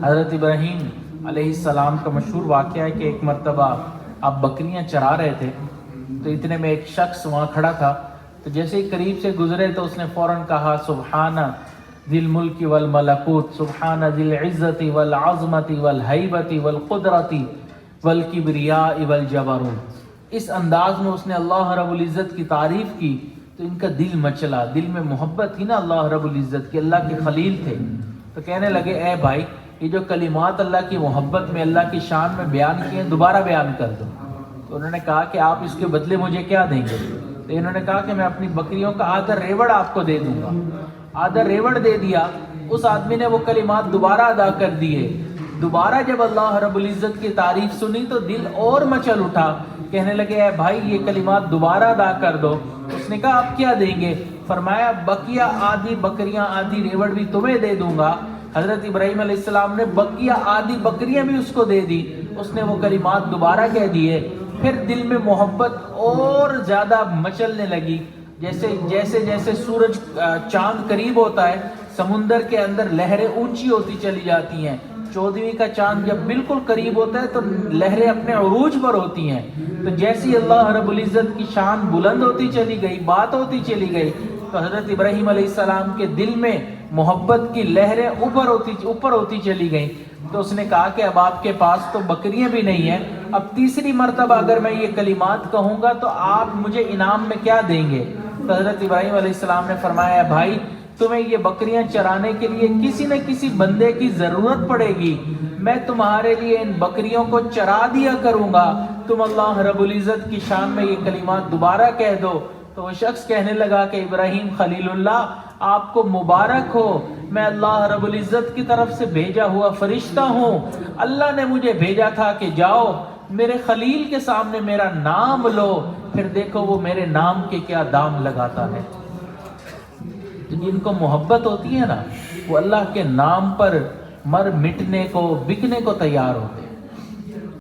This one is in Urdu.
حضرت ابراہیم علیہ السلام کا مشہور واقعہ ہے کہ ایک مرتبہ آپ بکریاں چرا رہے تھے تو اتنے میں ایک شخص وہاں کھڑا تھا، تو جیسے ہی قریب سے گزرے تو اس نے فوراً کہا سبحان ذی الملک والملکوت، سبحان ذی العزت والعظمت والہیبت والقدرت والکبریاء والجبروت۔ اس انداز میں اس نے اللہ رب العزت کی تعریف کی تو ان کا دل مچلا، دل میں محبت تھی نا اللہ رب العزت کی، اللہ کے خلیل تھے، تو کہنے لگے اے بھائی یہ جو کلمات اللہ کی محبت میں اللہ کی شان میں بیان کیے ہیں دوبارہ بیان کر دو۔ تو انہوں نے کہا کہ آپ اس کے بدلے مجھے کیا دیں گے؟ تو انہوں نے کہا کہ میں اپنی بکریوں کا آدھا ریوڑ آپ کو دے دوں گا۔ آدھا ریوڑ دے دیا۔ اس آدمی نے وہ کلمات دوبارہ ادا کر دیے۔ دوبارہ جب اللہ رب العزت کی تعریف سنی تو دل اور مچل اٹھا، کہنے لگے اے بھائی یہ کلمات دوبارہ ادا کر دو۔ اس نے کہا آپ کیا دیں گے؟ فرمایا بقیہ آدھی بکریاں آدھی ریوڑ بھی تمہیں دے دوں گا۔ حضرت ابراہیم علیہ السلام نے بقیہ آدھی بکریاں بھی اس کو دے دی۔ اس نے وہ کلمات دوبارہ کہہ دیے، پھر دل میں محبت اور زیادہ مچلنے لگی۔ جیسے جیسے جیسے سورج چاند قریب ہوتا ہے سمندر کے اندر لہریں اونچی ہوتی چلی جاتی ہیں، 14ویں کا چاند جب بالکل قریب ہوتا ہے تو لہریں اپنے عروج پر ہوتی ہیں، تو جیسی اللہ رب العزت کی شان بلند ہوتی چلی گئی، بات ہوتی چلی گئی، تو حضرت ابراہیم علیہ السلام کے دل میں محبت کی لہریں اوپر ہوتی چلی گئیں۔ تو اس نے کہا کہ اب آپ کے پاس تو بکریاں بھی نہیں ہیں، اب تیسری مرتبہ اگر میں یہ کلمات کہوں گا تو آپ مجھے انعام میں کیا دیں گے؟ تو حضرت ابراہیم علیہ السلام نے فرمایا بھائی تمہیں یہ بکریاں چرانے کے لیے کسی نہ کسی بندے کی ضرورت پڑے گی، میں تمہارے لیے ان بکریوں کو چرا دیا کروں گا، تم اللہ رب العزت کی شان میں یہ کلمات دوبارہ کہہ دو۔ تو وہ شخص کہنے لگا کہ ابراہیم خلیل اللہ آپ کو مبارک ہو، میں اللہ رب العزت کی طرف سے بھیجا ہوا فرشتہ ہوں، اللہ نے مجھے بھیجا تھا کہ جاؤ میرے خلیل کے سامنے میرا نام لو، پھر دیکھو وہ میرے نام کے کیا دام لگاتا ہے۔ جن کو محبت ہوتی ہے نا وہ اللہ کے نام پر مر مٹنے کو بکنے کو تیار ہوتے ہیں۔